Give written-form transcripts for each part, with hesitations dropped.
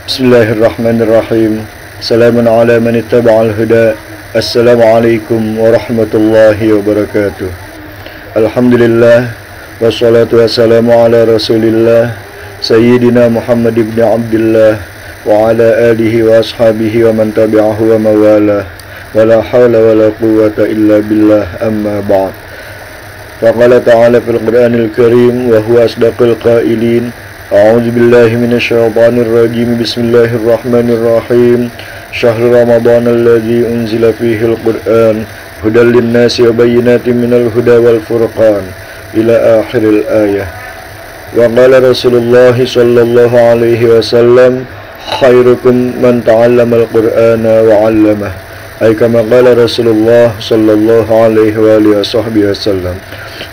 Bismillahirrahmanirrahim. Assalamun ala man ittaba'al huda. Assalamualaikum warahmatullahi wabarakatuh. Alhamdulillah wassalatu wassalamu ala Rasulillah Sayyidina Muhammad ibn Abdullah wa ala alihi wa ashabihi wa man tabi'ahu wa mawalah. Wala hawla wala quwwata illa billah, amma ba'd. Faqala ta'ala fil Qur'anil Karim wa huwa asdaqul qailin. A'udzu billahi minasyaitonir rajim. Bismillahirrahmanirrahim. Syahrul Ramadan alladzi unzila fihi al-Qur'an hudal lin-nasi wa bayyinatin minal huda wal furqan ila akhiril ayah. Wa qala Rasulullah sallallahu alaihi wasallam khairukum man ta'allama al-Qur'ana wa 'allamah. Ay kama qala Rasulullah sallallahu alaihi wa alihi wasallam.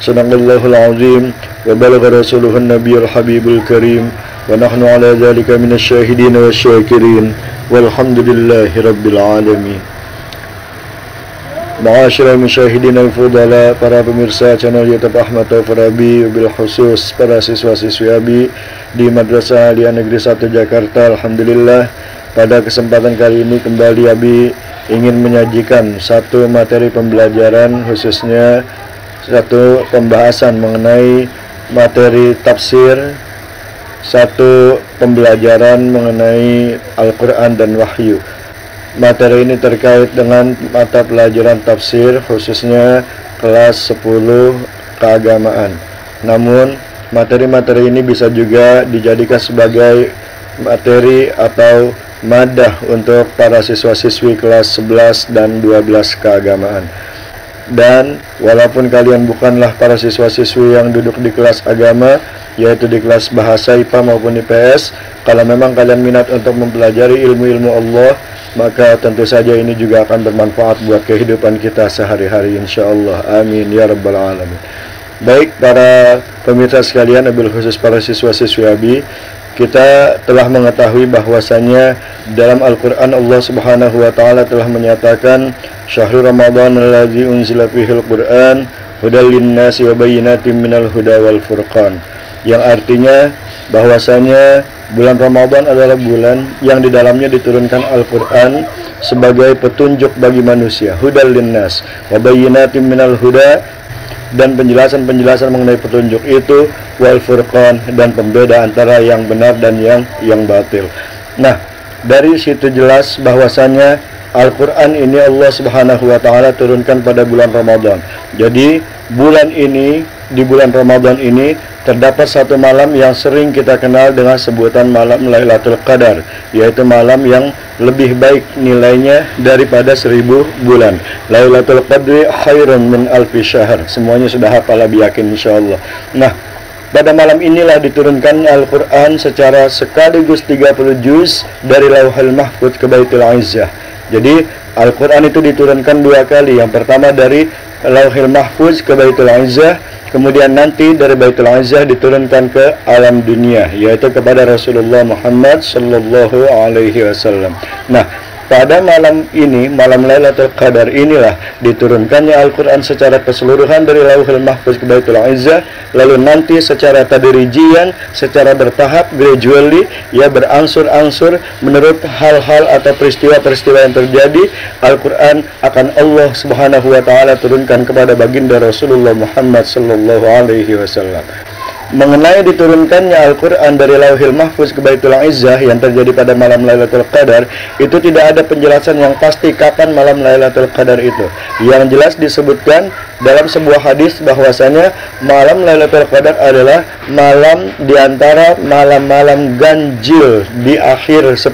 Sadaqallahul azim wa balagha rasuluhun nabiyul habibul karim wa nahnu ala dhalika minasy syahidin wasyakirin walhamdulillahi rabbil alamin. Ma'asyiral musyahidin al-fudala, para pemirsa channel YouTube Ahmad Taufir Abi, bil khusus para siswa-siswi Abi di Madrasah Aliyah Negeri 1 Jakarta. Alhamdulillah, pada kesempatan kali ini kembali Abi ingin menyajikan satu materi pembelajaran, khususnya satu pembahasan mengenai materi tafsir, satu pembelajaran mengenai Al-Quran dan Wahyu. Materi ini terkait dengan mata pelajaran tafsir, khususnya kelas 10 keagamaan. Namun materi-materi ini bisa juga dijadikan sebagai materi atau madah untuk para siswa-siswi kelas 11 dan 12 keagamaan. Dan walaupun kalian bukanlah para siswa-siswi yang duduk di kelas agama, yaitu di kelas bahasa IPA maupun IPS, kalau memang kalian minat untuk mempelajari ilmu-ilmu Allah, maka tentu saja ini juga akan bermanfaat buat kehidupan kita sehari-hari, insyaallah. Amin ya rabbal alamin. Baik para pemirsa sekalian, wabil khusus para siswa-siswi Abi, kita telah mengetahui bahwasanya dalam Al-Quran Allah Subhanahu wa Ta'ala telah menyatakan Syahrul Ramadan alladzi unzila fihil Qur'an hudal linnasi wa bayyinatin minal huda wal furqan, yang artinya bahwasanya bulan Ramadan adalah bulan yang di dalamnya diturunkan Al-Quran sebagai petunjuk bagi manusia, hudal linnas wa bayyinatin minal huda, dan penjelasan-penjelasan mengenai petunjuk itu, wal furqan, dan pembeda antara yang benar dan yang batil. Nah, dari situ jelas bahwasanya Al-Quran ini Allah Subhanahu wa Ta'ala turunkan pada bulan Ramadan. Jadi bulan ini, di bulan Ramadan ini terdapat satu malam yang sering kita kenal dengan sebutan malam Lailatul Qadar, yaitu malam yang lebih baik nilainya daripada 1000 bulan. Lailatul Qadri khairun min alfi syahr. Semuanya sudah hafal, yakin insyaallah. Nah, pada malam inilah diturunkan Al-Quran secara sekaligus 30 juz dari Lauhul Mahfuz ke Baitul Izzah. Jadi Al-Quran itu diturunkan dua kali. Yang pertama dari Lauhul Mahfuz ke Baitul Izzah, kemudian nanti dari Baitul Izzah diturunkan ke alam dunia, yaitu kepada Rasulullah Muhammad sallallahu alaihi wasallam. Nah, pada malam ini, malam Lailatul Qadar inilah diturunkannya Al-Quran secara keseluruhan dari Lauhul Mahfuz ke Baitul Izzah, lalu nanti secara tadrijian, secara bertahap, gradually, ya berangsur-angsur menurut hal-hal atau peristiwa-peristiwa yang terjadi, Al-Quran akan Allah Subhanahu wa Ta'ala turunkan kepada baginda Rasulullah Muhammad sallallahu alaihi wasallam. Mengenai diturunkannya Al-Quran dari Lauhul Mahfuz ke Baitul Izzah yang terjadi pada malam Lailatul Qadar, itu tidak ada penjelasan yang pasti kapan malam Lailatul Qadar itu. Yang jelas disebutkan dalam sebuah hadis bahwasanya malam Lailatul Qadar adalah malam di antara malam-malam ganjil di akhir 10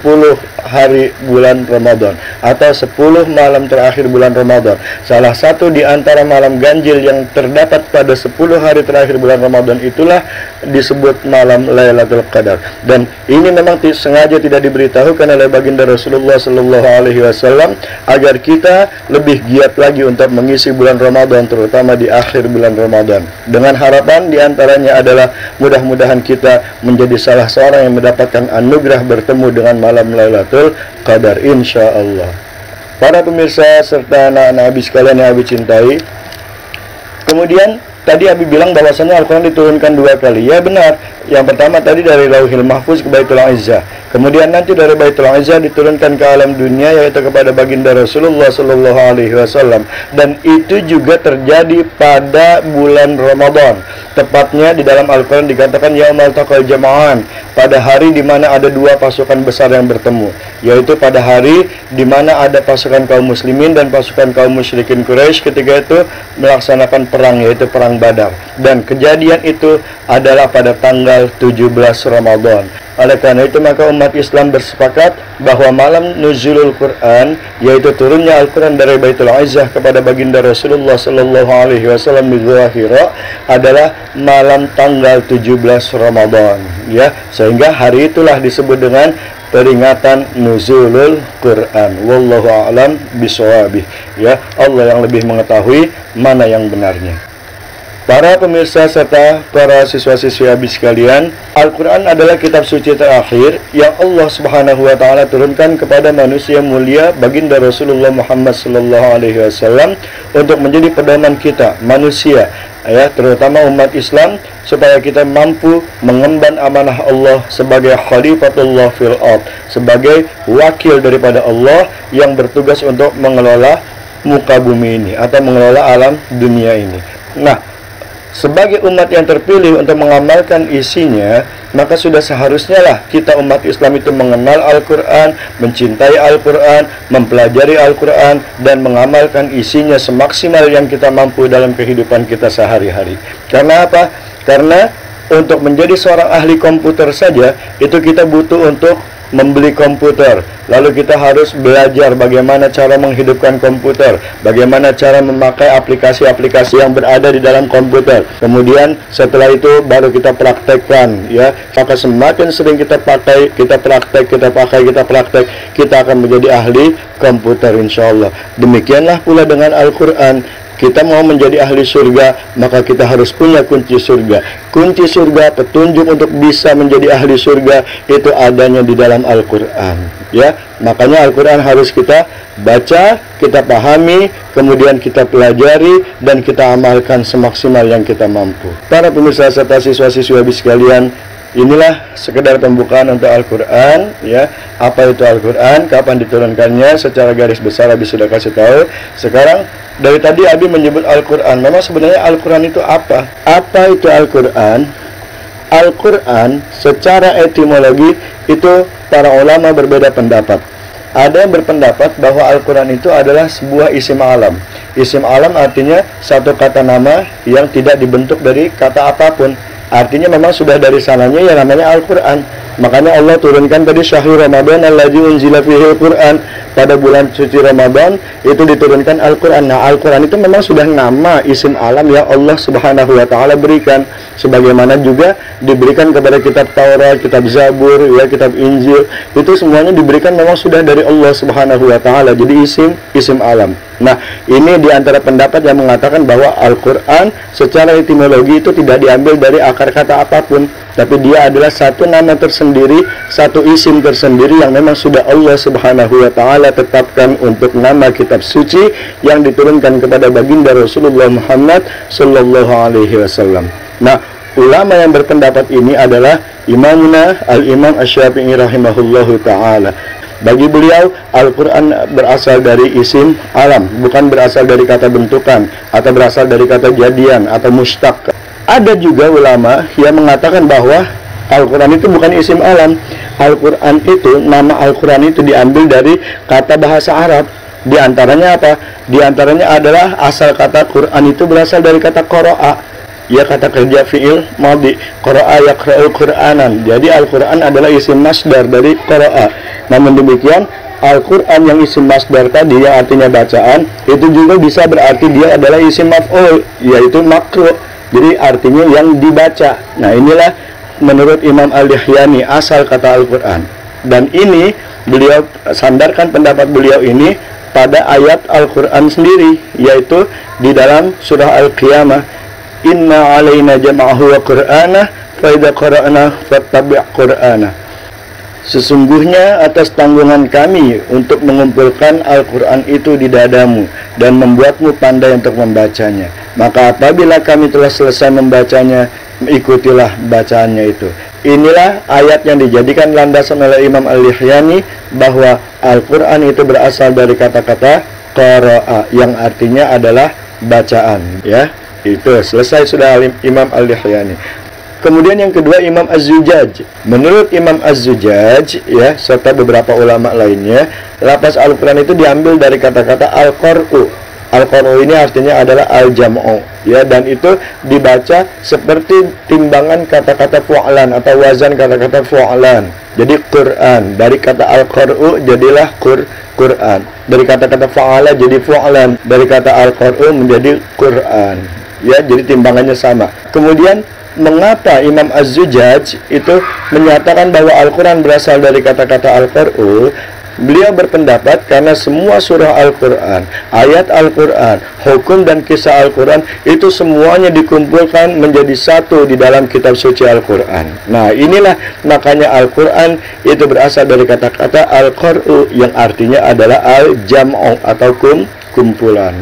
hari bulan Ramadan, atau 10 malam terakhir bulan Ramadan. Salah satu di antara malam ganjil yang terdapat pada 10 hari terakhir bulan Ramadan itulah disebut malam Lailatul Qadar. Dan ini memang sengaja tidak diberitahukan oleh baginda Rasulullah sallallahu alaihi wasallam agar kita lebih giat lagi untuk mengisi bulan Ramadan, terutama di akhir bulan Ramadan. Dengan harapan diantaranya adalah mudah-mudahan kita menjadi salah seorang yang mendapatkan anugerah bertemu dengan malam Lailatul Qadar, insyaallah. Para pemirsa serta anak-anak Abi sekalian yang Abi cintai, kemudian tadi Abi bilang bahwasannya Al-Quran diturunkan 2 kali. Ya benar. Yang pertama tadi dari Lauhil Mahfuz ke Baitul Izzah. Kemudian nanti dari Baitul Izzah diturunkan ke alam dunia, yaitu kepada baginda Rasulullah Sallallahu Alaihi Wasallam. Dan itu juga terjadi pada bulan Ramadan. Tepatnya di dalam Al-Quran dikatakan Yaumal Taqal Jama'an, pada hari di mana ada 2 pasukan besar yang bertemu, yaitu pada hari di mana ada pasukan kaum muslimin dan pasukan kaum musyrikin Quraisy ketika itu melaksanakan perang, yaitu perang Badar. Dan kejadian itu adalah pada tanggal 17 Ramadan. Oleh karena itu maka umat Islam bersepakat bahwa malam nuzulul Quran, yaitu turunnya Al-Quran dari Baitul Izzah kepada baginda Rasulullah Sallallahu Alaihi Wasallam di Gua Hira, adalah malam tanggal 17 Ramadan, ya, sehingga hari itulah disebut dengan peringatan nuzulul Quran. Wallahu a'lam bishawabih. Ya, Allah yang lebih mengetahui mana yang benarnya. Para pemirsa serta para siswa-siswi Abi sekalian, Al-Quran adalah kitab suci terakhir yang Allah Subhanahu wa Ta'ala turunkan kepada manusia mulia baginda Rasulullah Muhammad Sallallahu Alaihi Wasallam untuk menjadi pedoman kita manusia, ya, terutama umat Islam, supaya kita mampu mengemban amanah Allah sebagai Khalifatullah fil ard, sebagai wakil daripada Allah yang bertugas untuk mengelola muka bumi ini atau mengelola alam dunia ini. Nah, sebagai umat yang terpilih untuk mengamalkan isinya, maka sudah seharusnya lah kita umat Islam itu mengenal Al-Quran, mencintai Al-Quran, mempelajari Al-Quran, dan mengamalkan isinya semaksimal yang kita mampu dalam kehidupan kita sehari-hari. Karena apa? Karena untuk menjadi seorang ahli komputer saja, itu kita butuh untuk membeli komputer. Lalu kita harus belajar bagaimana cara menghidupkan komputer, bagaimana cara memakai aplikasi-aplikasi yang berada di dalam komputer. Kemudian setelah itu baru kita praktekkan, ya. Maka semakin sering kita pakai, kita praktek, kita akan menjadi ahli komputer insyaallah. Demikianlah pula dengan Al-Quran. Kita mau menjadi ahli surga, maka kita harus punya kunci surga. Kunci surga, petunjuk untuk bisa menjadi ahli surga, itu adanya di dalam Al-Quran, ya. Makanya Al-Quran harus kita baca, kita pahami, kemudian kita pelajari, dan kita amalkan semaksimal yang kita mampu. Para pemirsa serta siswa-siswi Abi sekalian, inilah sekedar pembukaan untuk Al-Quran, ya. Apa itu Al-Quran, kapan diturunkannya, secara garis besar Abi sudah kasih tahu. Sekarang dari tadi Abi menyebut Al-Quran. Memang sebenarnya Al-Quran itu apa? Apa itu Al-Quran? Al-Quran secara etimologi itu para ulama berbeda pendapat. Ada yang berpendapat bahwa Al-Quran itu adalah sebuah isim alam. Isim alam artinya satu kata nama yang tidak dibentuk dari kata apapun. Artinya memang sudah dari sananya yang namanya Al-Quran. Makanya Allah turunkan tadi syahrul Ramadan alladzi unzila fihi Al-Quran. Pada bulan suci Ramadan itu diturunkan Al-Quran. Nah, Al-Quran itu memang sudah nama isim alam yang Allah Subhanahu wa Ta'ala berikan. Sebagaimana juga diberikan kepada kitab Taurat, kitab Zabur, ya, kitab Injil. Itu semuanya diberikan memang sudah dari Allah Subhanahu wa Ta'ala. Jadi isim alam. Nah, ini diantara pendapat yang mengatakan bahwa Al-Quran secara etimologi itu tidak diambil dari akar kata apapun, tapi dia adalah satu nama tersendiri, satu isim tersendiri yang memang sudah Allah Subhanahu wa Ta'ala tetapkan untuk nama kitab suci yang diturunkan kepada baginda Rasulullah Muhammad Sallallahu Alaihi Wasallam. Nah, ulama yang berpendapat ini adalah Imamuna Al-Imam Asy-Syafi'i rahimahullahu ta'ala. Bagi beliau, Al-Quran berasal dari isim alam, bukan berasal dari kata bentukan, atau berasal dari kata jadian, atau mustaq. Ada juga ulama yang mengatakan bahwa Al-Quran itu bukan isim alam. Al-Quran itu, nama Al-Quran itu diambil dari kata bahasa Arab. Di antaranya apa? Di antaranya adalah asal kata Quran itu berasal dari kata qara'a. Ya, kata kerja fi'il madhi, qara'a yaqra'ul Qur'anan. Jadi Al-Quran adalah isim masdar dari qara'a. Namun demikian, Al-Quran yang isim masdar tadi yang artinya bacaan, itu juga bisa berarti dia adalah isim maf'ul, yaitu maqru'. Jadi artinya yang dibaca. Nah, inilah menurut Imam Al-Yahyani asal kata Al-Quran. Dan ini beliau sandarkan pendapat beliau ini pada ayat Al-Quran sendiri, yaitu di dalam surah Al-Qiyamah. Inna alaina jama'ahu wa qur'anah fa idza qara'na fattabi' qur'anah. Sesungguhnya atas tanggungan kami untuk mengumpulkan Al-Quran itu di dadamu dan membuatmu pandai untuk membacanya. Maka apabila kami telah selesai membacanya, ikutilah bacaannya itu. Inilah ayat yang dijadikan landasan oleh Imam Al-Lihyani bahwa Al-Quran itu berasal dari kata-kata qara'a, yang artinya adalah bacaan. Ya, itu selesai sudah Imam Al-Lihyani. Kemudian yang kedua Imam Az-Zujaj. Menurut Imam Az-Zujaj, ya, serta beberapa ulama lainnya, lafaz Al-Quran itu diambil dari kata-kata Al-Qar'u. Al-Qar'u ini artinya adalah al-jam'u, ya, dan itu dibaca seperti timbangan kata-kata fu'lan atau wazan kata-kata fu'lan. Jadi Quran, dari kata Al-Qar'u jadilah Quran. Dari kata-kata fa'ala jadi fu'lan, dari kata Al-Qar'u menjadi Quran. Ya, jadi timbangannya sama. Kemudian mengapa Imam Az-Zujaj itu menyatakan bahwa Al-Quran berasal dari kata-kata Al-Qar'u? Beliau berpendapat karena semua surah Al-Quran, ayat Al-Quran, hukum dan kisah Al-Quran itu semuanya dikumpulkan menjadi satu di dalam kitab suci Al-Quran. Nah, inilah makanya Al-Quran itu berasal dari kata-kata Al-Qar'u yang artinya adalah al-jam'u atau kumpulan.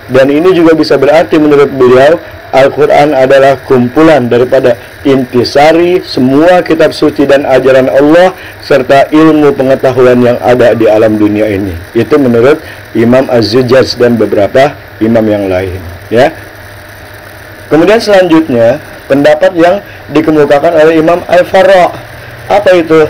Dan ini juga bisa berarti menurut beliau Al-Quran adalah kumpulan daripada intisari semua kitab suci dan ajaran Allah serta ilmu pengetahuan yang ada di alam dunia ini. Itu menurut Imam Az-Zujaj dan beberapa imam yang lain, ya. Kemudian selanjutnya pendapat yang dikemukakan oleh Imam Al-Farra. Apa itu?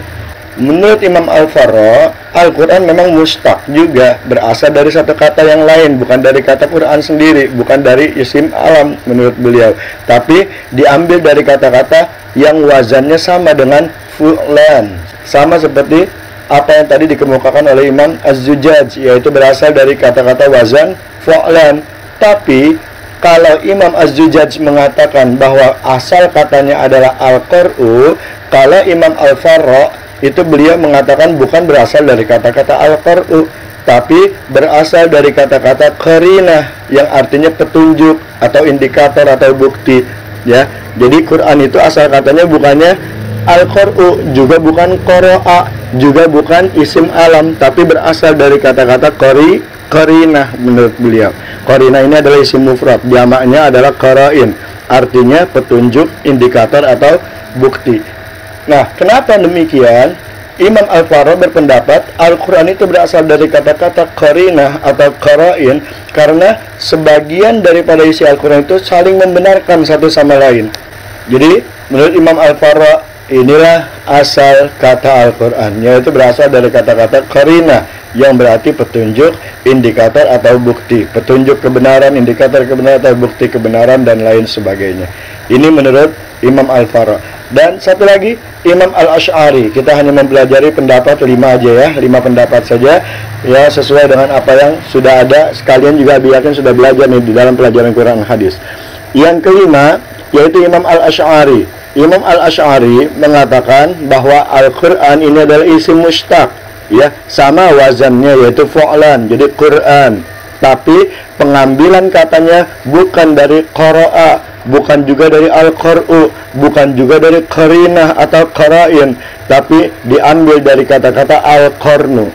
Menurut Imam Al-Farra, Al-Quran memang mustaq juga, berasal dari satu kata yang lain, bukan dari kata Quran sendiri, bukan dari isim alam menurut beliau, tapi diambil dari kata-kata yang wazannya sama dengan fu'lan, sama seperti apa yang tadi dikemukakan oleh Imam Az-Zujaj, yaitu berasal dari kata-kata wazan fu'lan. Tapi kalau Imam Az-Zujaj mengatakan bahwa asal katanya adalah Al-Qar'u, kalau Imam Al-Farra itu beliau mengatakan bukan berasal dari kata-kata Al-Qar'u, tapi berasal dari kata-kata qarinah yang artinya petunjuk atau indikator atau bukti, ya. Jadi Quran itu asal katanya bukannya Al-Qar'u, juga bukan qara'a, juga bukan isim alam, tapi berasal dari kata-kata qarinah menurut beliau. Qarinah ini adalah isim mufrad, jamaknya adalah qara'in, artinya petunjuk, indikator atau bukti. Nah, kenapa demikian? Imam Al-Farra berpendapat Al-Quran itu berasal dari kata-kata qarinah atau qara'in karena sebagian daripada isi Al-Quran itu saling membenarkan satu sama lain. Jadi, menurut Imam Al-Farra, inilah asal kata Al-Quran, yaitu berasal dari kata-kata qarinah yang berarti petunjuk, indikator atau bukti, petunjuk kebenaran, indikator kebenaran atau bukti kebenaran dan lain sebagainya. Ini menurut Imam Al-Farra. Dan satu lagi Imam Al-Asy'ari. Kita hanya mempelajari pendapat 5 aja ya, 5 pendapat saja ya, sesuai dengan apa yang sudah ada. Sekalian juga biarkan sudah belajar nih di dalam pelajaran Quran hadis. Yang kelima yaitu Imam Al-Asy'ari. Imam Al-Asy'ari mengatakan bahwa Al-Quran ini adalah isim mustaq, ya, sama wazannya yaitu fu'lan, jadi Quran. Tapi pengambilan katanya bukan dari qara'a, bukan juga dari Al-Qar'u, bukan juga dari qarinah atau qara'in, tapi diambil dari kata-kata Al-Qarnu.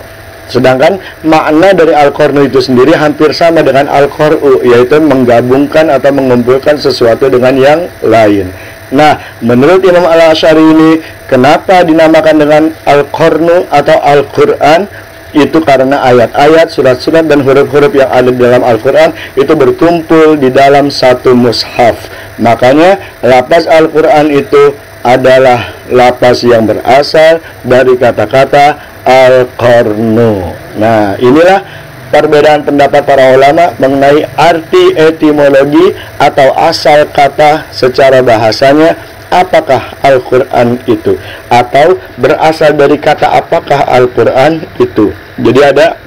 Sedangkan makna dari Al-Qarnu itu sendiri hampir sama dengan Al-Qar'u, yaitu menggabungkan atau mengumpulkan sesuatu dengan yang lain. Nah, menurut Imam Al-Asy'ari ini, kenapa dinamakan dengan Al-Qarnu atau Al-Quran? Itu karena ayat-ayat, surat-surat dan huruf-huruf yang ada di dalam Al-Quran itu berkumpul di dalam satu mushaf. Makanya lafaz Al-Quran itu adalah lafaz yang berasal dari kata-kata Al-Qarnu. Nah, inilah perbedaan pendapat para ulama mengenai arti etimologi atau asal kata secara bahasanya. Apakah Al-Quran itu, atau berasal dari kata apakah Al-Quran itu? Jadi ada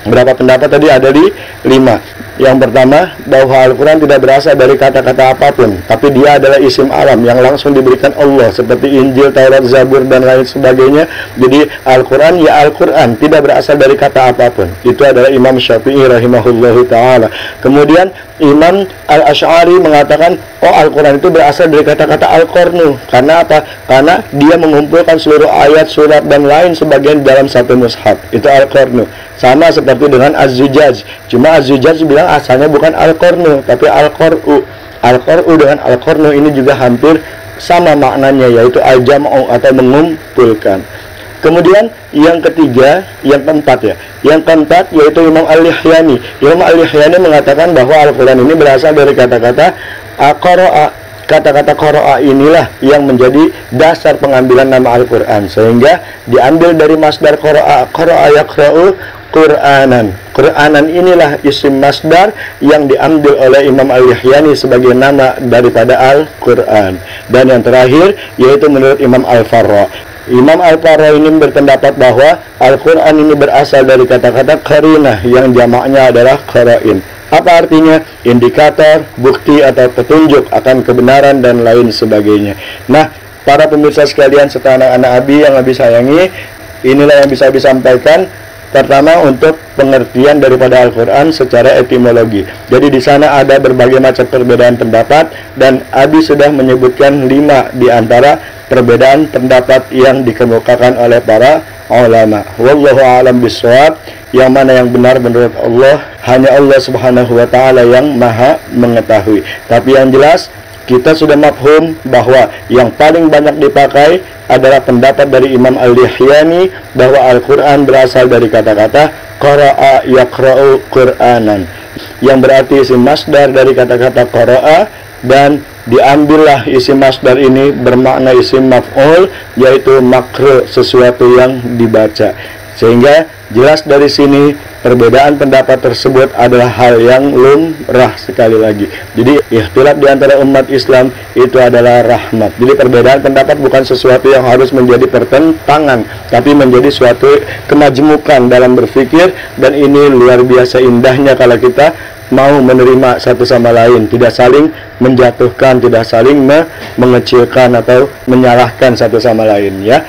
berapa pendapat tadi? Ada di 5. Yang pertama, bahwa Al-Quran tidak berasal dari kata-kata apapun, tapi dia adalah isim alam yang langsung diberikan Allah, seperti Injil, Taurat, Zabur, dan lain sebagainya. Jadi Al-Quran ya Al-Quran, tidak berasal dari kata apapun. Itu adalah Imam Syafi'i rahimahullahu ta'ala. Kemudian Imam Al-Asy'ari mengatakan, oh, Al-Quran itu berasal dari kata-kata Al-Qarnu. Karena apa? Karena dia mengumpulkan seluruh ayat, surat, dan lain sebagainya dalam satu mushaf. Itu Al-Qarnu. Sama seperti dengan Az-Zujaj. Cuma Az-Zujaj bilang asalnya bukan Al-Qarnu, tapi Al-Qar'u. Al-Qar'u dengan Al-Qarnu ini juga hampir sama maknanya, yaitu al-jam'u atau mengumpulkan. Kemudian yang ketiga, yang keempat ya. Yang keempat yaitu Imam Al-Lihyani. Imam Al-Lihyani mengatakan bahwa Al-Quran ini berasal dari kata-kata qara'a. Kata-kata qara'a inilah yang menjadi dasar pengambilan nama Al-Quran, sehingga diambil dari masdar qara'a. Qara'a yaqra'u Qur'anan. Qur'anan inilah isim masdar yang diambil oleh Imam Al-Lihyani sebagai nama daripada Al-Quran. Dan yang terakhir yaitu menurut Imam Al-Farra. Imam Al-Farra ini berpendapat bahwa Al-Quran ini berasal dari kata-kata qarinah yang jamaknya adalah qara'in. Apa artinya? Indikator, bukti atau petunjuk akan kebenaran dan lain sebagainya. Nah, para pemirsa sekalian serta anak-anak Abi yang Abi sayangi, inilah yang bisa Abi sampaikan. Pertama, untuk pengertian daripada Al-Quran secara etimologi. Jadi di sana ada berbagai macam perbedaan pendapat, dan Abi sudah menyebutkan 5 di antara perbedaan pendapat yang dikemukakan oleh para ulama. Wallahu a'lam bishawab. Yang mana yang benar menurut Allah, hanya Allah Subhanahu wa ta'ala yang maha mengetahui. Tapi yang jelas, kita sudah mafhum bahwa yang paling banyak dipakai adalah pendapat dari Imam Al-Lihyani bahwa Al-Quran berasal dari kata-kata qara'a yaqra'u Qur'anan, yang berarti isim masdar dari kata-kata qara'a, dan diambillah isim masdar ini bermakna isim maf'ul, yaitu makru, sesuatu yang dibaca. Sehingga jelas dari sini perbedaan pendapat tersebut adalah hal yang lumrah sekali lagi. Jadi ikhtilaf di antara umat Islam itu adalah rahmat. Jadi perbedaan pendapat bukan sesuatu yang harus menjadi pertentangan, tapi menjadi suatu kemajmukan dalam berpikir. Dan ini luar biasa indahnya kalau kita mau menerima satu sama lain, tidak saling menjatuhkan, tidak saling mengecilkan atau menyalahkan satu sama lain, ya.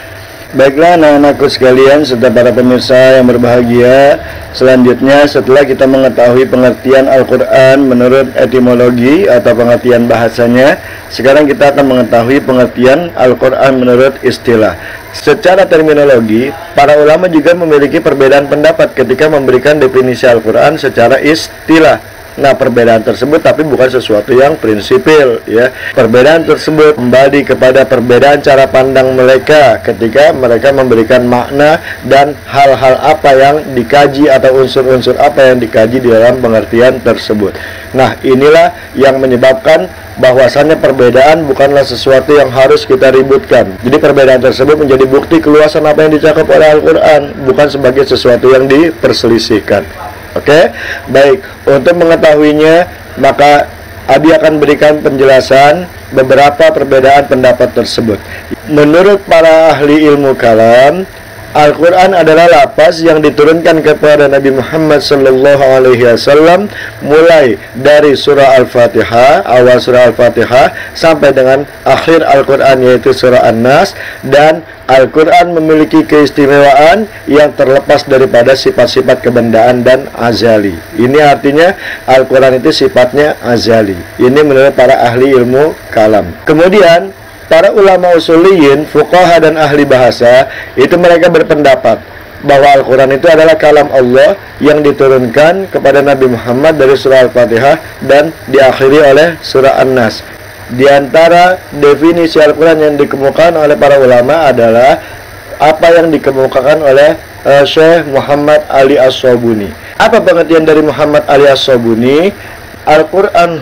Baiklah anak-anakku sekalian serta para pemirsa yang berbahagia, selanjutnya setelah kita mengetahui pengertian Al-Quran menurut etimologi atau pengertian bahasanya, sekarang kita akan mengetahui pengertian Al-Quran menurut istilah. Secara terminologi, para ulama juga memiliki perbedaan pendapat ketika memberikan definisi Al-Quran secara istilah. Nah, perbedaan tersebut tapi bukan sesuatu yang prinsipil, ya. Perbedaan tersebut kembali kepada perbedaan cara pandang mereka ketika mereka memberikan makna dan hal-hal apa yang dikaji atau unsur-unsur apa yang dikaji di dalam pengertian tersebut. Nah, inilah yang menyebabkan bahwasannya perbedaan bukanlah sesuatu yang harus kita ributkan. Jadi perbedaan tersebut menjadi bukti keluasan apa yang dicakup oleh Al-Quran, bukan sebagai sesuatu yang diperselisihkan. Oke, baik. Untuk mengetahuinya, maka Abi akan berikan penjelasan beberapa perbedaan pendapat tersebut. Menurut para ahli ilmu kalam, Al-Quran adalah lafaz yang diturunkan kepada Nabi Muhammad SAW mulai dari surah Al-Fatihah, awal surah Al-Fatihah, sampai dengan akhir Al-Quran yaitu surah An-Nas. Dan Al-Quran memiliki keistimewaan yang terlepas daripada sifat-sifat kebendaan dan azali. Ini artinya Al-Quran itu sifatnya azali. Ini menurut para ahli ilmu kalam. Kemudian para ulama usuliyin, fuqaha dan ahli bahasa itu mereka berpendapat bahwa Al-Quran itu adalah kalam Allah yang diturunkan kepada Nabi Muhammad dari surah Al-Fatihah dan diakhiri oleh surah An-Nas. Di antara definisi Al-Quran yang dikemukakan oleh para ulama adalah apa yang dikemukakan oleh Syekh Muhammad Ali As-Sabuni. Apa pengertian dari Muhammad Ali As-Sabuni? Al-Quran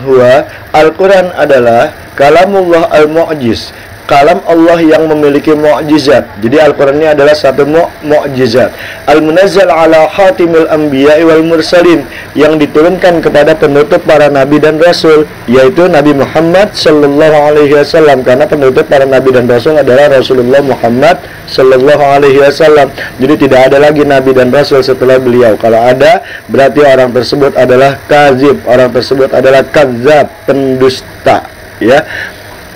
adalah kalamullah al-mu'jiz, kalam Allah yang memiliki mu'jizat. Jadi Al-Quran ini adalah satu mu'jizat. Al-munazzal ala khatimil anbiya'i wal mursalin, yang diturunkan kepada penutup para nabi dan rasul, yaitu Nabi Muhammad sallallahu alaihi wasallam, karena penutup para nabi dan rasul adalah Rasulullah Muhammad sallallahu alaihi wasallam. Jadi tidak ada lagi nabi dan rasul setelah beliau. Kalau ada, berarti orang tersebut adalah kazib, orang tersebut adalah kadzab, pendusta, ya.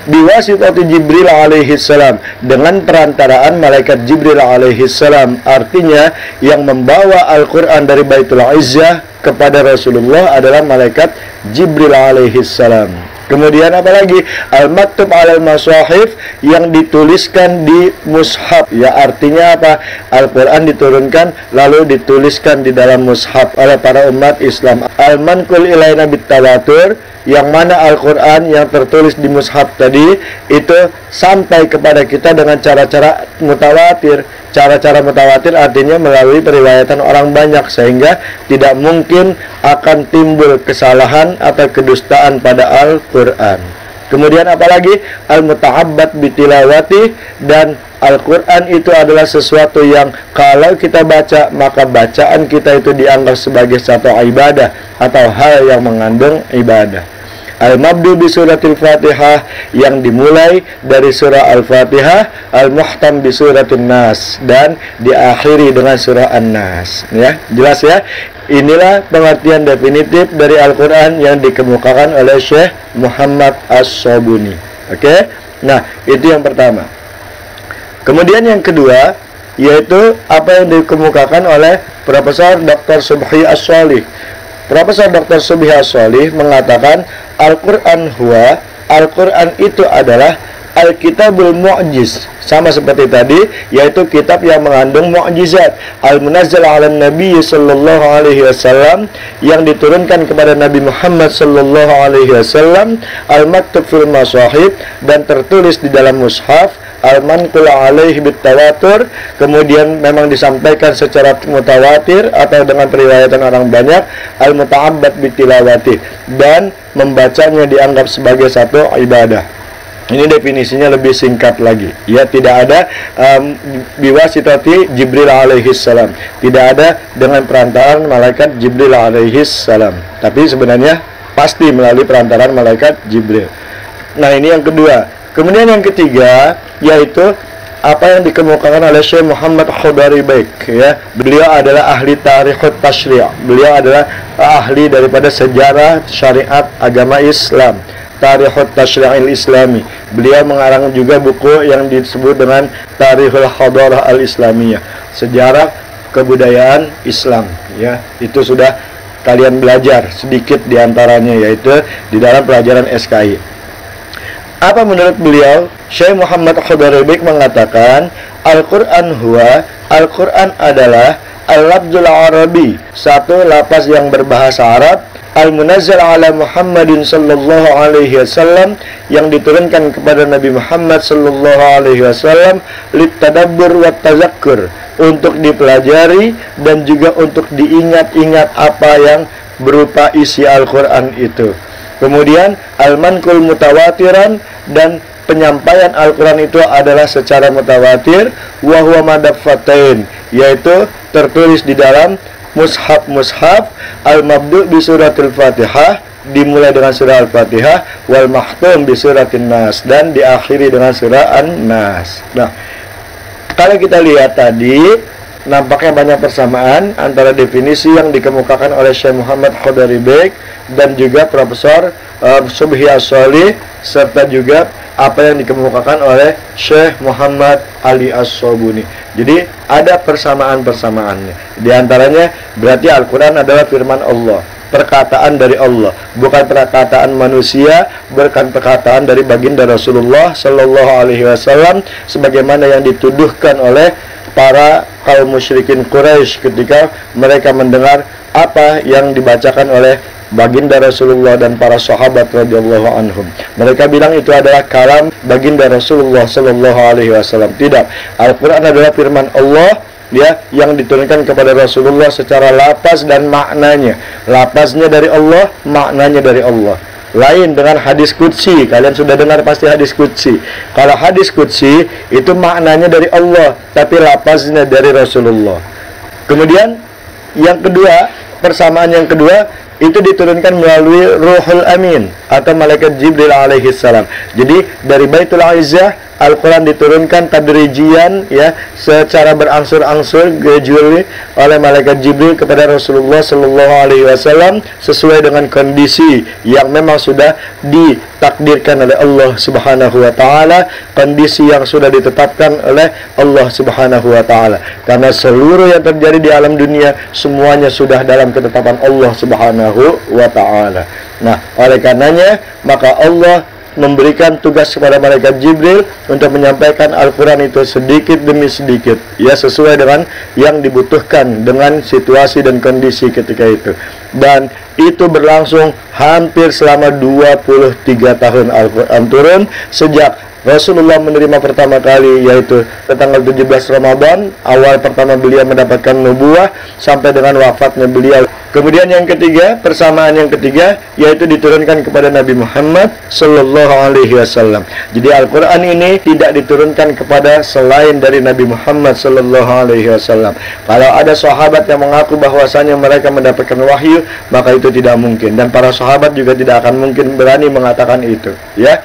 Biwasitati Jibril alaihissalam, dengan perantaraan malaikat Jibril alaihissalam. Artinya yang membawa Al-Quran dari Baitul Izzah kepada Rasulullah adalah malaikat Jibril alaihissalam. Kemudian apalagi al-maktub alal masahif, yang dituliskan di mushaf. Ya, artinya apa? Al-Quran diturunkan lalu dituliskan di dalam mushaf oleh para umat Islam. Al-manqul ilaina bitawatur, yang mana Al-Quran yang tertulis di mushaf tadi itu sampai kepada kita dengan cara-cara mutawatir. Cara-cara mutawatir artinya melalui periwayatan orang banyak, sehingga tidak mungkin akan timbul kesalahan atau kedustaan pada Al-Quran. Kemudian apalagi al-muta'abbad bitilawati, dan Al-Quran itu adalah sesuatu yang kalau kita baca, maka bacaan kita itu dianggap sebagai satu ibadah atau hal yang mengandung ibadah. Al-mabdu bi suratil Fatihah, yang dimulai dari surah Al-Fatihah, al-muhtam bi suratin Nas, dan diakhiri dengan surah An-Nas. Ya, jelas ya? Inilah pengertian definitif dari Al-Quran yang dikemukakan oleh Syekh Muhammad As-Sabuni. Oke? Nah, itu yang pertama. Kemudian yang kedua, yaitu apa yang dikemukakan oleh Profesor Dr. Subhi As-Shalih. Profesor Dr. Subhi As-Shalih mengatakan Al-Quran huwa, Al-Quran itu adalah Al-Kitabul Mu'jiz, sama seperti tadi, yaitu kitab yang mengandung mu'jizat. Al-Munazzal ala Nabi sallallahu alaihi wasallam, yang diturunkan kepada Nabi Muhammad sallallahu alaihi wasallam. Al-Maktub fil Masahib, dan tertulis di dalam mushaf. Al-Manqul alaihi bitawatur, kemudian memang disampaikan secara mutawatir atau dengan periwayatan orang banyak. Al-Muta'abbad bitilawati, dan membacanya dianggap sebagai satu ibadah. Ini definisinya lebih singkat lagi. Ya, tidak ada biwasitati Jibril alaihi salam. Tidak ada dengan perantaraan malaikat Jibril alaihi salam. Tapi sebenarnya pasti melalui perantaraan malaikat Jibril. Nah, ini yang kedua. Kemudian yang ketiga, yaitu apa yang dikemukakan oleh Syekh Muhammad Khodari Baik. Ya, beliau adalah ahli tarikhut tasyri'. Beliau adalah ahli daripada sejarah syariat agama Islam, Tarikhut Tasyri'il Islami. Beliau mengarang juga buku yang disebut dengan Tarikhul Hadarah Al-Islamiyah, sejarah kebudayaan Islam. Ya, itu sudah kalian belajar sedikit diantaranya, yaitu di dalam pelajaran SKI. Apa menurut beliau? Syekh Muhammad Khodari Baik mengatakan Al-Quran huwa, Al-Quran adalah al-lafzul arabi, satu lafaz yang berbahasa Arab. Al-munazzal ala Muhammadin sallallahu alaihi wasallam, yang diturunkan kepada Nabi Muhammad sallallahu alaihi wasallam, litadabbur wa tazakkur, untuk dipelajari dan juga untuk diingat-ingat apa yang berupa isi Al-Quran itu. Kemudian al-manqul mutawatiran, dan penyampaian Al-Quran itu adalah secara mutawatir. Wa huwa madaffatain, yaitu tertulis di dalam mushaf. Al-mabdu bi suratil Fatihah, dimulai dengan surah Al-Fatihah. Wal mahtum bi suratin Nas, dan diakhiri dengan surah An-Nas. Nah, kalau kita lihat tadi, nampaknya banyak persamaan antara definisi yang dikemukakan oleh Syekh Muhammad Khodari Baik dan juga Profesor Subhi As-Shalih, serta juga apa yang dikemukakan oleh Syekh Muhammad Ali As-Sabuni. Jadi ada persamaan-persamaannya. Di antaranya berarti Al-Quran adalah firman Allah, perkataan dari Allah, bukan perkataan manusia, bukan perkataan dari baginda Rasulullah Sallallahu Alaihi Wasallam, sebagaimana yang dituduhkan oleh para kaum musyrikin Quraisy ketika mereka mendengar apa yang dibacakan oleh baginda Rasulullah dan para sahabat radhiyallahu anhum. Mereka bilang itu adalah kalam baginda Rasulullah sallallahu alaihi wasallam. Tidak, Al-Qur'an adalah firman Allah, ya, yang diturunkan kepada Rasulullah secara lafaz dan maknanya. Lafaznya dari Allah, maknanya dari Allah. Lain dengan hadis qudsi. Kalian sudah dengar pasti hadis qudsi. Kalau hadis qudsi itu maknanya dari Allah, tapi lafaznya dari Rasulullah. Kemudian yang kedua, persamaan yang kedua, itu diturunkan melalui Ruhul Amin atau malaikat Jibril alaihi salam. Jadi dari Baitul Izzah Al-Quran diturunkan tadrijian, ya, secara berangsur-angsur, gradually, oleh malaikat Jibril kepada Rasulullah Sallallahu Alaihi Wasallam sesuai dengan kondisi yang memang sudah ditakdirkan oleh Allah Subhanahu Wa Taala, kondisi yang sudah ditetapkan oleh Allah Subhanahu Wa Taala. Karena seluruh yang terjadi di alam dunia semuanya sudah dalam ketetapan Allah Subhanahu Wa Taala. Nah, oleh karenanya maka Allah memberikan tugas kepada malaikat Jibril untuk menyampaikan Al-Quran itu sedikit demi sedikit, ya, sesuai dengan yang dibutuhkan dengan situasi dan kondisi ketika itu. Dan itu berlangsung hampir selama 23 tahun Al-Quran turun, sejak Rasulullah menerima pertama kali, yaitu tanggal 17 Ramadan, awal pertama beliau mendapatkan nubuah, sampai dengan wafatnya beliau. Kemudian yang ketiga, persamaan yang ketiga, yaitu diturunkan kepada Nabi Muhammad Sallallahu Alaihi Wasallam. Jadi Al-Quran ini tidak diturunkan kepada selain dari Nabi Muhammad Sallallahu Alaihi Wasallam. Kalau ada sahabat yang mengaku bahwasanya mereka mendapatkan wahyu, maka itu tidak mungkin, dan para sahabat juga tidak akan mungkin berani mengatakan itu, ya.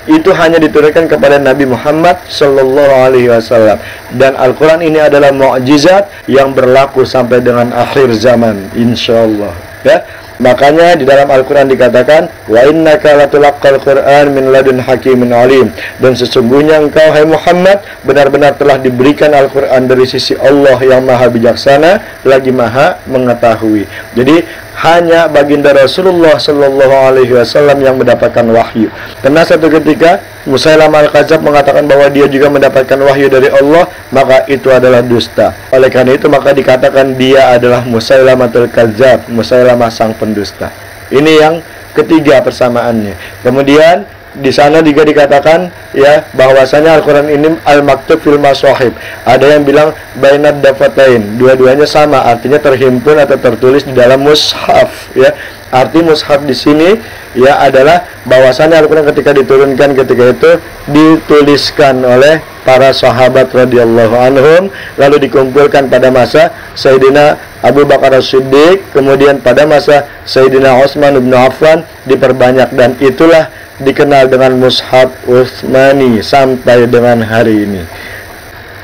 Itu hanya diturunkan kepada Nabi Muhammad Sallallahu Alaihi Wasallam. Dan Al-Quran ini adalah mukjizat yang berlaku sampai dengan akhir zaman, insyaallah, ya. Makanya di dalam Al-Quran dikatakan, wa innaka latulaqqal Qur'an min ladun hakimin alim. Dan sesungguhnya engkau, hai Muhammad, benar-benar telah diberikan Al-Quran dari sisi Allah yang maha bijaksana lagi maha mengetahui. Jadi hanya baginda Rasulullah Sallallahu Alaihi Wasallam yang mendapatkan wahyu. Karena satu ketika Musailamah Al-Kadzab mengatakan bahwa dia juga mendapatkan wahyu dari Allah, maka itu adalah dusta. Oleh karena itu maka dikatakan dia adalah Musailamah Al-Kadzab, Musailamah sang pendusta. Ini yang ketiga persamaannya. Kemudian di sana juga dikatakan, ya, bahwasanya Al-Quran ini al-maktub fil masahib. Ada yang bilang bainad dafatain, dua-duanya sama, artinya terhimpun atau tertulis di dalam mushaf, ya. Arti mushaf di sini, ya, adalah bahwasanya Al-Quran ketika diturunkan ketika itu dituliskan oleh para sahabat radhiyallahu anhum, lalu dikumpulkan pada masa Sayyidina Abu Bakar As-Siddiq, kemudian pada masa Sayyidina Utsman bin Affan diperbanyak, dan itulah dikenal dengan Mushaf Utsmani sampai dengan hari ini.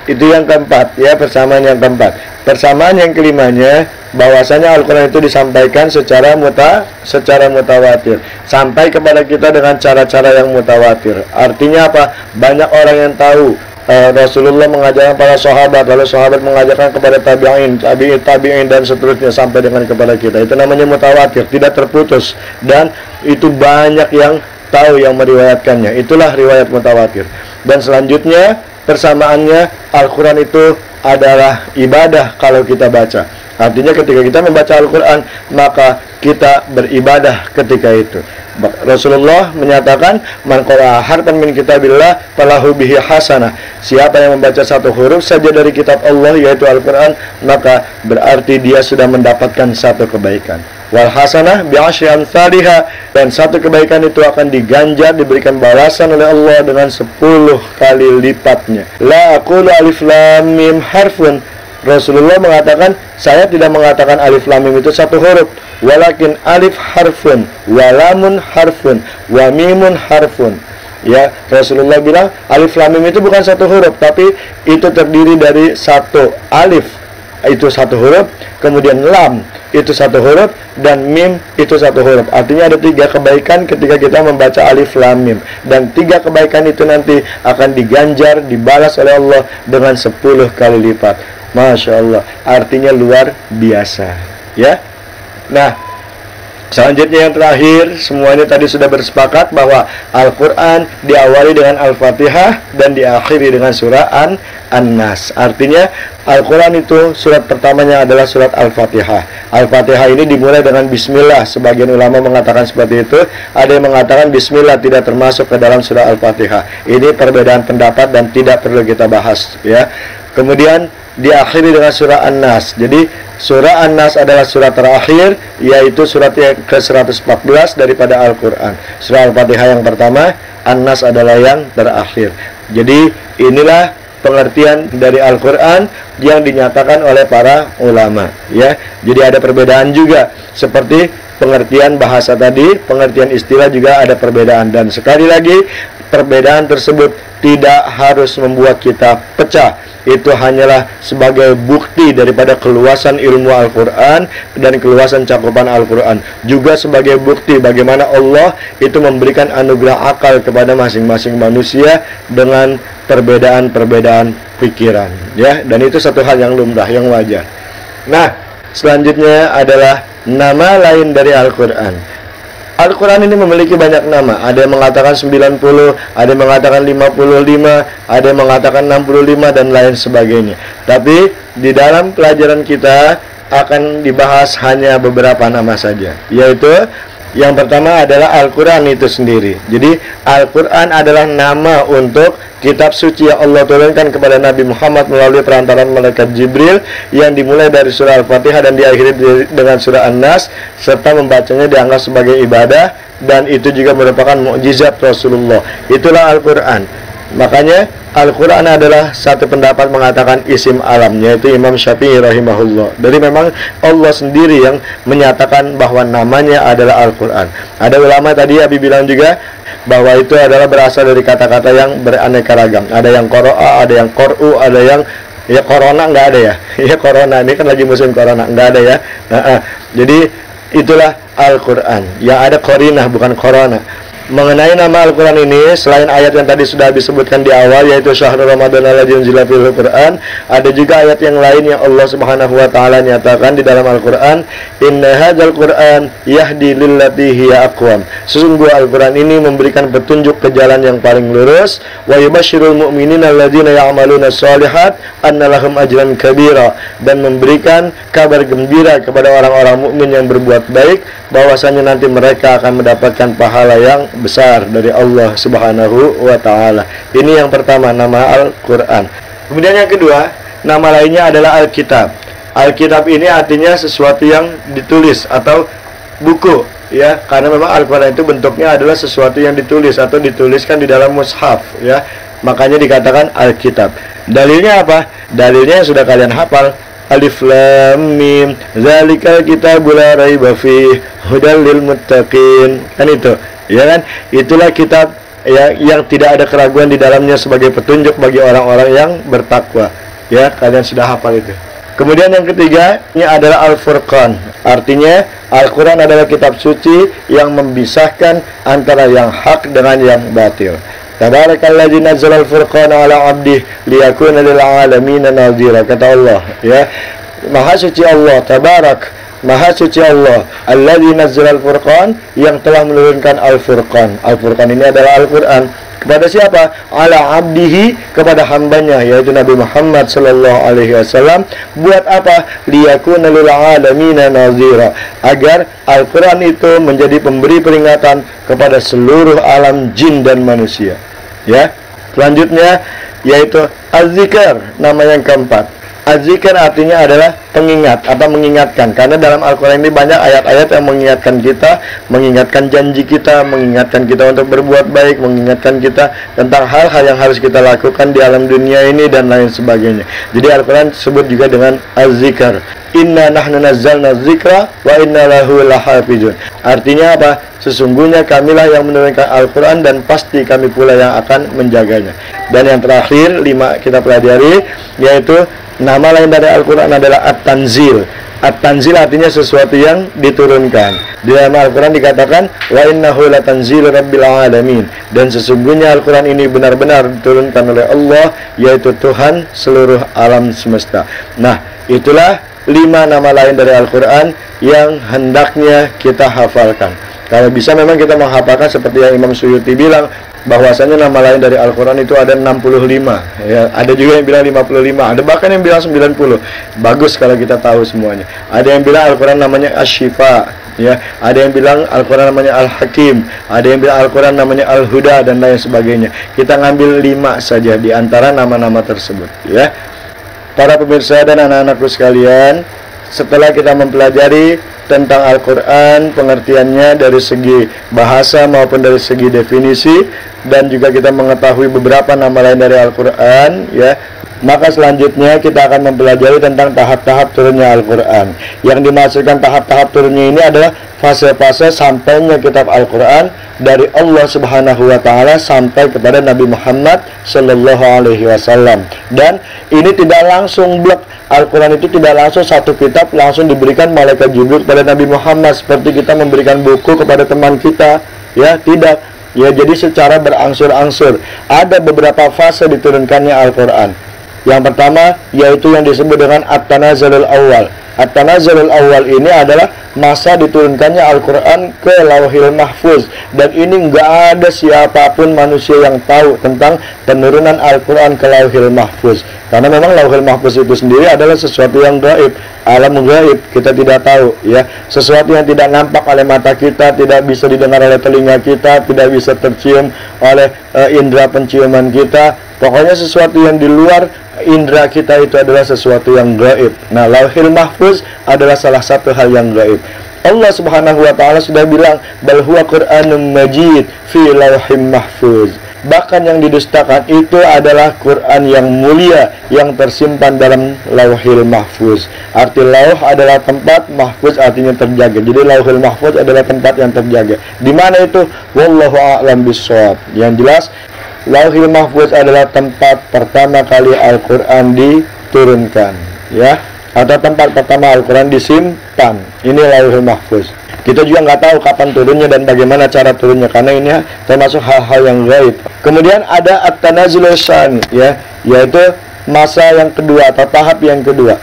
Itu yang keempat, ya, persamaan yang keempat. Persamaan yang kelimanya, bahwasanya Al-Quran itu disampaikan secara mutawatir, sampai kepada kita dengan cara-cara yang mutawatir. Artinya apa? Banyak orang yang tahu Rasulullah mengajarkan para sahabat, lalu sahabat mengajarkan kepada tabi'in dan seterusnya sampai dengan kepada kita. Itu namanya mutawatir, tidak terputus, dan itu banyak yang tahu yang meriwayatkannya. Itulah riwayat mutawatir. Dan selanjutnya persamaannya, Al-Quran itu adalah ibadah kalau kita baca. Artinya ketika kita membaca Al-Quran, maka kita beribadah ketika itu. Rasulullah menyatakan, man qara'a harfan min kitabillah falahu bihi hasanah. Siapa yang membaca satu huruf saja dari kitab Allah, yaitu Al-Quran, maka berarti dia sudah mendapatkan satu kebaikan. Wal hasanah bi'asyri amsalihha, dan satu kebaikan itu akan diganjar, diberikan balasan oleh Allah dengan 10 kali lipatnya. La aqulu alif lam mim harfun. Rasulullah mengatakan, saya tidak mengatakan alif lam mim itu satu huruf, walakin alif harfun, walamun harfun, wa mimun harfun. Ya, Rasulullah bilang alif lam mim itu bukan satu huruf, tapi itu terdiri dari satu alif, itu satu huruf, kemudian lam itu satu huruf, dan mim itu satu huruf. Artinya ada 3 kebaikan ketika kita membaca alif lam mim, dan 3 kebaikan itu nanti akan diganjar, dibalas oleh Allah dengan 10 kali lipat. Masya Allah, artinya luar biasa, ya. Nah, selanjutnya yang terakhir, semuanya tadi sudah bersepakat bahwa Al-Quran diawali dengan Al-Fatihah dan diakhiri dengan surah An-Nas. Artinya Al-Quran itu surat pertamanya adalah surat Al-Fatihah. Al-Fatihah ini dimulai dengan Bismillah. Sebagian ulama mengatakan seperti itu. Ada yang mengatakan Bismillah tidak termasuk ke dalam surah Al-Fatihah. Ini perbedaan pendapat dan tidak perlu kita bahas, ya. Kemudian diakhiri dengan surah An-Nas. Jadi surah An-Nas adalah surat terakhir, yaitu surat yang ke-114 daripada Al-Quran. Surah Al-Fatihah yang pertama, An-Nas adalah yang terakhir. Jadi inilah pengertian dari Al-Quran yang dinyatakan oleh para ulama, ya. Jadi ada perbedaan juga, seperti pengertian bahasa tadi, pengertian istilah juga ada perbedaan. Dan sekali lagi, perbedaan tersebut tidak harus membuat kita pecah. Itu hanyalah sebagai bukti daripada keluasan ilmu Al-Quran dan keluasan cakupan Al-Quran. Juga sebagai bukti bagaimana Allah itu memberikan anugerah akal kepada masing-masing manusia dengan perbedaan-perbedaan pikiran, ya. Dan itu satu hal yang lumrah, yang wajar. Nah, selanjutnya adalah nama lain dari Al-Quran. Al-Quran ini memiliki banyak nama. Ada yang mengatakan 90, ada yang mengatakan 55, ada yang mengatakan 65, dan lain sebagainya. Tapi di dalam pelajaran kita akan dibahas hanya beberapa nama saja, yaitu yang pertama adalah Al-Quran itu sendiri. Jadi Al-Quran adalah nama untuk kitab suci yang Allah turunkan kepada Nabi Muhammad melalui perantaraan malaikat Jibril, yang dimulai dari surah Al-Fatihah dan diakhiri dengan surah An-Nas, serta membacanya dianggap sebagai ibadah, dan itu juga merupakan mukjizat Rasulullah. Itulah Al-Quran. Makanya Al-Quran adalah satu pendapat mengatakan isim alam, yaitu Imam Syafi'i rahimahullah. Jadi memang Allah sendiri yang menyatakan bahwa namanya adalah Al-Quran. Ada ulama tadi Abi bilang juga bahwa itu adalah berasal dari kata-kata yang beraneka ragam. Ada yang qara'a, ada yang qur'u, ada yang corona nggak ada ya. Ya corona, ini kan lagi musim corona, nggak ada ya. Jadi itulah Al-Quran. Yang ada qarinah, bukan corona. Mengenai nama Al-Quran ini, selain ayat yang tadi sudah disebutkan di awal, yaitu Syahrul Ramadan alladzi unzila fihil Quran, ada juga ayat yang lain yang Allah Subhanahu wa taala nyatakan di dalam Al-Quran, inna hadzal Quran yahdi lillati hiya aqwam. Sesungguhnya Al-Quran ini memberikan petunjuk ke jalan yang paling lurus, wa yubasyirul mu'minina alladzina ya'maluna shalihat anna lahum ajran kabira, dan memberikan kabar gembira kepada orang-orang mukmin yang berbuat baik bahwasanya nanti mereka akan mendapatkan pahala yang besar dari Allah Subhanahu wa taala. Ini yang pertama, nama Al-Quran. Kemudian yang kedua, nama lainnya adalah Alkitab. Alkitab ini artinya sesuatu yang ditulis atau buku, ya, karena memang Al-Quran itu bentuknya adalah sesuatu yang ditulis atau dituliskan di dalam mushaf, ya. Makanya dikatakan Alkitab. Dalilnya apa? Dalilnya yang sudah kalian hafal. Alif Lam Mim, zalikal kitabul la raiba fihi hudal lil muttaqin. Kan itu, ya kan? Itulah kitab ya, yang tidak ada keraguan di dalamnya sebagai petunjuk bagi orang-orang yang bertakwa. Ya, kalian sudah hafal itu. Kemudian yang ketiga, ini adalah Al-Furqan. Artinya Al-Quran adalah kitab suci yang memisahkan antara yang hak dengan yang batil. Tabarakalladzi nazzala al-furqana ala 'abdihi liyakuna lil 'alamin nadhira. Kata Allah, ya, Maha suci Allah, tabarak, Maha suci Allah, alladzi nazzala al-furqan, yang telah menurunkan Al-Furqan. Al-Furqan ini adalah Al-Quran. Kepada siapa? Ala 'abdihi, kepada hambanya, yaitu Nabi Muhammad sallallahu alaihi wasallam. Buat apa? Liyakuna lil 'alamin nadhira, agar Al-Quran itu menjadi pemberi peringatan kepada seluruh alam jin dan manusia. Ya. Selanjutnya yaitu Az-Zikr, nama yang keempat. Az-Zikr artinya adalah pengingat atau mengingatkan, karena dalam Al-Quran ini banyak ayat-ayat yang mengingatkan kita, mengingatkan janji kita, mengingatkan kita untuk berbuat baik, mengingatkan kita tentang hal-hal yang harus kita lakukan di alam dunia ini dan lain sebagainya. Jadi Al-Quran disebut juga dengan Az-Zikr. Inna nahnu nazzalna dzikra wa inna lahu lahafizun. Artinya apa? Sesungguhnya kamilah yang menurunkan Al-Quran dan pasti kami pula yang akan menjaganya. Dan yang terakhir, 5 kita pelajari, yaitu nama lain dari Al-Quran adalah At-Tanzil. At-Tanzil artinya sesuatu yang diturunkan. Di dalam Al-Quran dikatakan wa innahu latanzilu rabbil alamin, dan sesungguhnya Al-Quran ini benar-benar diturunkan oleh Allah, yaitu Tuhan seluruh alam semesta. Nah, itulah 5 nama lain dari Al-Quran yang hendaknya kita hafalkan. Kalau bisa memang kita menghafalkan seperti yang Imam Suyuti bilang, bahwasanya nama lain dari Al-Quran itu ada 65, ya. Ada juga yang bilang 55, ada bahkan yang bilang 90. Bagus kalau kita tahu semuanya. Ada yang bilang Al-Quran namanya Asy-Syifa, ya. Ada yang bilang Al-Quran namanya Al-Hakim, ada yang bilang Al-Quran namanya Al-Huda, dan lain sebagainya. Kita ngambil 5 saja di antara nama-nama tersebut, ya. Para pemirsa dan anak-anakku sekalian, setelah kita mempelajari tentang Al-Quran, pengertiannya dari segi bahasa maupun dari segi definisi, dan juga kita mengetahui beberapa nama lain dari Al-Quran, ya, maka selanjutnya kita akan mempelajari tentang tahap-tahap turunnya Al-Quran. Yang dimaksudkan tahap-tahap turunnya ini adalah fase-fase sampainya kitab Al-Quran dari Allah Subhanahu wa Ta'ala sampai kepada Nabi Muhammad Sallallahu Alaihi Wasallam. Dan ini tidak langsung blok. Al-Quran itu tidak langsung satu kitab langsung diberikan malaikat Jibril kepada Nabi Muhammad seperti kita memberikan buku kepada teman kita, ya, tidak. Ya, jadi secara berangsur-angsur. Ada beberapa fase diturunkannya Al-Quran. Yang pertama yaitu yang disebut dengan At-Tanazalul Awal. At-Tanazalul Awal ini adalah masa diturunkannya Al-Quran ke Lauhil Mahfuz. Dan ini nggak ada siapapun manusia yang tahu tentang penurunan Al-Quran ke Lauhil Mahfuz. Karena memang Lauhil Mahfuz itu sendiri adalah sesuatu yang gaib, alam gaib, kita tidak tahu, ya. Sesuatu yang tidak nampak oleh mata kita, tidak bisa didengar oleh telinga kita, tidak bisa tercium oleh indera penciuman kita. Pokoknya sesuatu yang di luar indera kita itu adalah sesuatu yang gaib. Nah, Lauhil Mahfuz adalah salah satu hal yang gaib. Allah Subhanahu wa Ta'ala sudah bilang, bal huwa Qur'anun Majid fi Lauhim Mahfuz. Bahkan yang didustakan itu adalah Quran yang mulia yang tersimpan dalam Lauhil Mahfuz. Arti lauh adalah tempat, mahfuz artinya terjaga. Jadi Lauhil Mahfuz adalah tempat yang terjaga. Di mana itu? Wallahu a'lam bishawab. Yang jelas, Lauhil Mahfuz adalah tempat pertama kali Al-Quran diturunkan, ya, atau tempat pertama Al-Quran disimpan. Ini Lauhil Mahfuz. Kita juga nggak tahu kapan turunnya dan bagaimana cara turunnya, karena ini termasuk hal-hal yang gaib. Kemudian ada At-Tanazulul Tsani, ya, yaitu masa yang kedua atau tahap yang kedua.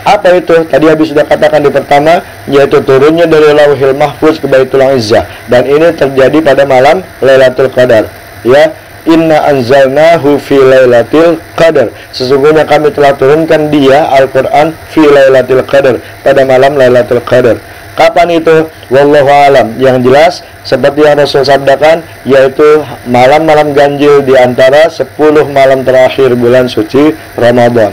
Apa itu? Tadi habis sudah katakan di pertama, yaitu turunnya dari Lauhil Mahfuz ke Baitul Izzah, dan ini terjadi pada malam Lailatul Qadar, ya. Inna anzalnahu fi lailatul qadar. Sesungguhnya kami telah turunkan dia Al-Quran fi lailatul qadar, pada malam Lailatul Qadar. Kapan itu? Wallahu alam. Yang jelas seperti yang Rasul sabdakan, yaitu malam-malam ganjil di antara 10 malam terakhir bulan suci Ramadan.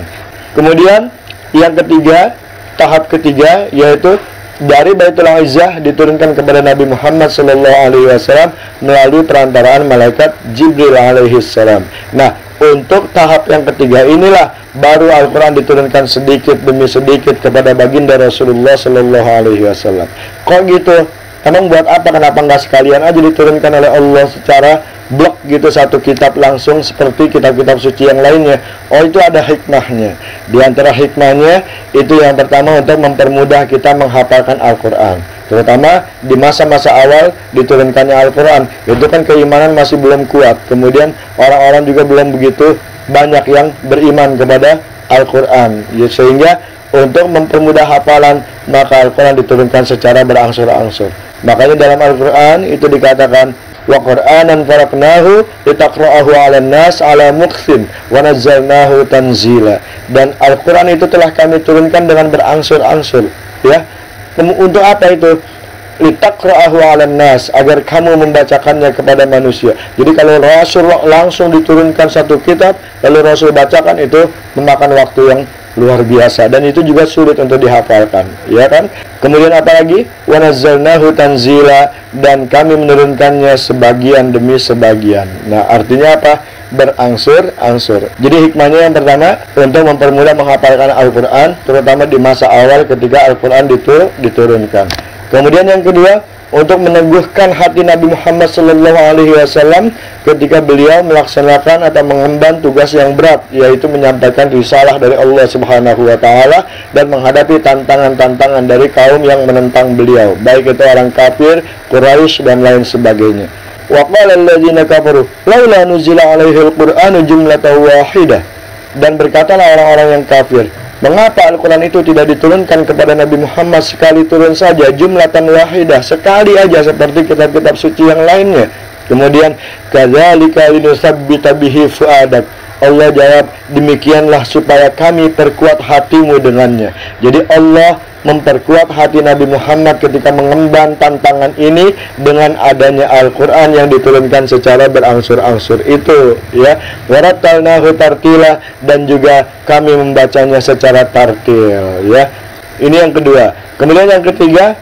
Kemudian yang ketiga, tahap ketiga, yaitu dari Baitul Izzah diturunkan kepada Nabi Muhammad SAW melalui perantaraan malaikat Jibril alaihi salam. Nah, untuk tahap yang ketiga inilah baru Al-Quran diturunkan sedikit demi sedikit kepada baginda Rasulullah SAW. Kok gitu? Emang buat apa? Kenapa nggak sekalian aja diturunkan oleh Allah secara blok gitu, satu kitab langsung seperti kitab-kitab suci yang lainnya? Oh, itu ada hikmahnya. Di antara hikmahnya itu yang pertama untuk mempermudah kita menghafalkan Al-Quran, terutama di masa-masa awal diturunkannya Al-Quran. Itu kan keimanan masih belum kuat. Kemudian orang-orang juga belum begitu banyak yang beriman kepada Al-Quran, ya, sehingga untuk mempermudah hafalan maka Al-Quran diturunkan secara berangsur-angsur. Makanya dalam Al-Quran itu dikatakan, wa Qur'anan faraqnahu litaqra'ahu 'alan nas 'ala mukthin wa nazzalnahu tanzila. Dan Al-Quran itu telah kami turunkan dengan berangsur-angsur, ya. Untuk apa itu? Litaqra'ahu 'alan nas, agar kamu membacakannya kepada manusia. Jadi kalau Rasul langsung diturunkan satu kitab lalu Rasul bacakan, itu memakan waktu yang luar biasa dan itu juga sulit untuk dihafalkan, ya kan? Kemudian apa lagi? Wa nazzalnahu tanzila, dan kami menurunkannya sebagian demi sebagian. Nah, artinya apa? Berangsur-angsur. Jadi hikmahnya yang pertama untuk mempermudah menghafalkan Al-Quran, terutama di masa awal ketika Al-Quran diturunkan. Kemudian yang kedua, untuk meneguhkan hati Nabi Muhammad SAW ketika beliau melaksanakan atau mengemban tugas yang berat, yaitu menyampaikan risalah dari Allah Subhanahu wa Ta'ala dan menghadapi tantangan-tantangan dari kaum yang menentang beliau, baik itu orang kafir, Quraisy dan lain sebagainya. Wa qala alladziina kafaru laula nuzila 'alaihil qur'anu jumlatan wahidah. Dan berkatalah orang-orang yang kafir, mengapa Al-Quran itu tidak diturunkan kepada Nabi Muhammad sekali turun saja, jumlatan wahidah, sekali aja seperti kitab-kitab suci yang lainnya. Kemudian kadzalika linusabbita bihi fuadak. Allah jawab, demikianlah supaya kami perkuat hatimu dengannya. Jadi Allah memperkuat hati Nabi Muhammad ketika mengemban tantangan ini dengan adanya Al-Quran yang diturunkan secara berangsur-angsur itu, ya. Warattalnahu tartila, dan juga kami membacanya secara tartil, ya. Ini yang kedua. Kemudian yang ketiga,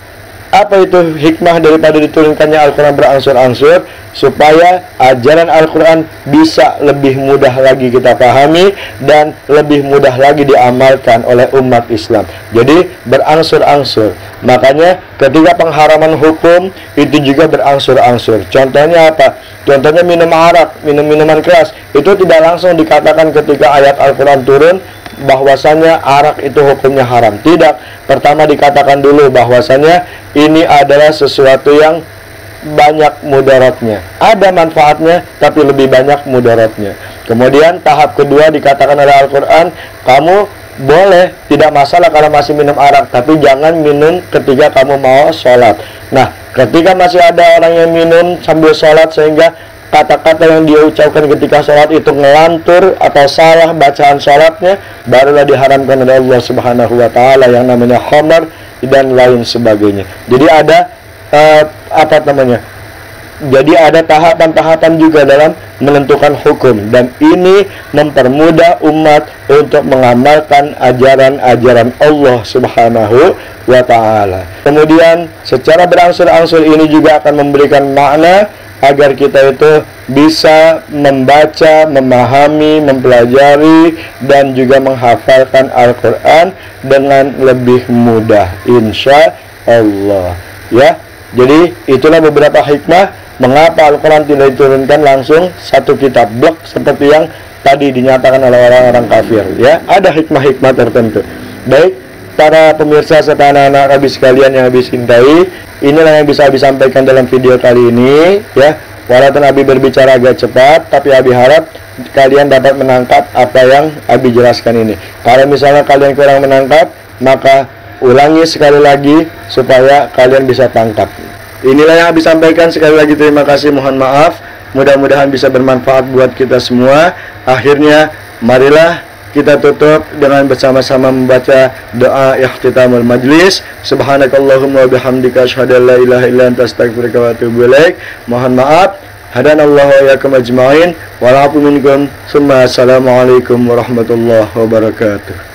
Apa itu hikmah daripada diturunkannya Al-Quran berangsur-angsur? Supaya ajaran Al-Quran bisa lebih mudah lagi kita pahami dan lebih mudah lagi diamalkan oleh umat Islam. Jadi berangsur-angsur. Makanya ketika pengharaman hukum itu juga berangsur-angsur. Contohnya apa? Contohnya minum arak, minum minuman keras. Itu tidak langsung dikatakan ketika ayat Al-Quran turun bahwasanya arak itu hukumnya haram. Tidak. Pertama dikatakan dulu bahwasanya ini adalah sesuatu yang banyak mudaratnya. Ada manfaatnya, tapi lebih banyak mudaratnya. Kemudian tahap kedua dikatakan oleh Al-Quran, kamu boleh, tidak masalah kalau masih minum arak, tapi jangan minum ketika kamu mau sholat. Nah, ketika masih ada orang yang minum sambil sholat sehingga kata-kata yang dia ucapkan ketika sholat itu ngelantur atau salah bacaan sholatnya, barulah diharamkan oleh Allah Subhanahu wa Ta'ala yang namanya khamar dan lain sebagainya. Jadi ada Jadi ada tahapan-tahapan juga dalam menentukan hukum, dan ini mempermudah umat untuk mengamalkan ajaran-ajaran Allah Subhanahu wa Ta'ala. Kemudian secara berangsur-angsur ini juga akan memberikan makna agar kita itu bisa membaca, memahami, mempelajari, dan juga menghafalkan Al-Quran dengan lebih mudah, insya Allah. Ya, jadi itulah beberapa hikmah mengapa Al-Quran tidak diturunkan langsung satu kitab blok seperti yang tadi dinyatakan oleh orang-orang kafir. Ya, ada hikmah-hikmah tertentu. Baik, para pemirsa serta anak-anak Abi sekalian yang Abi cintai, inilah yang bisa Abi sampaikan dalam video kali ini. Ya, walaupun Abi berbicara agak cepat, tapi Abi harap kalian dapat menangkap apa yang Abi jelaskan ini. Kalau misalnya kalian kurang menangkap, maka ulangi sekali lagi supaya kalian bisa tangkap. Inilah yang Abi sampaikan. Sekali lagi terima kasih, mohon maaf. Mudah-mudahan bisa bermanfaat buat kita semua. Akhirnya marilah kita tutup dengan bersama-sama membaca doa ikhtitamul majlis. Subhanakallahumma wa bihamdika asyhadu an la ilaha illa anta astaghfiruka wa atubu ilaik. Mohon maaf. Hadanallahu wa iyyakum ajmain. Wa la'afu minkum. Assalamualaikum warahmatullahi wabarakatuh.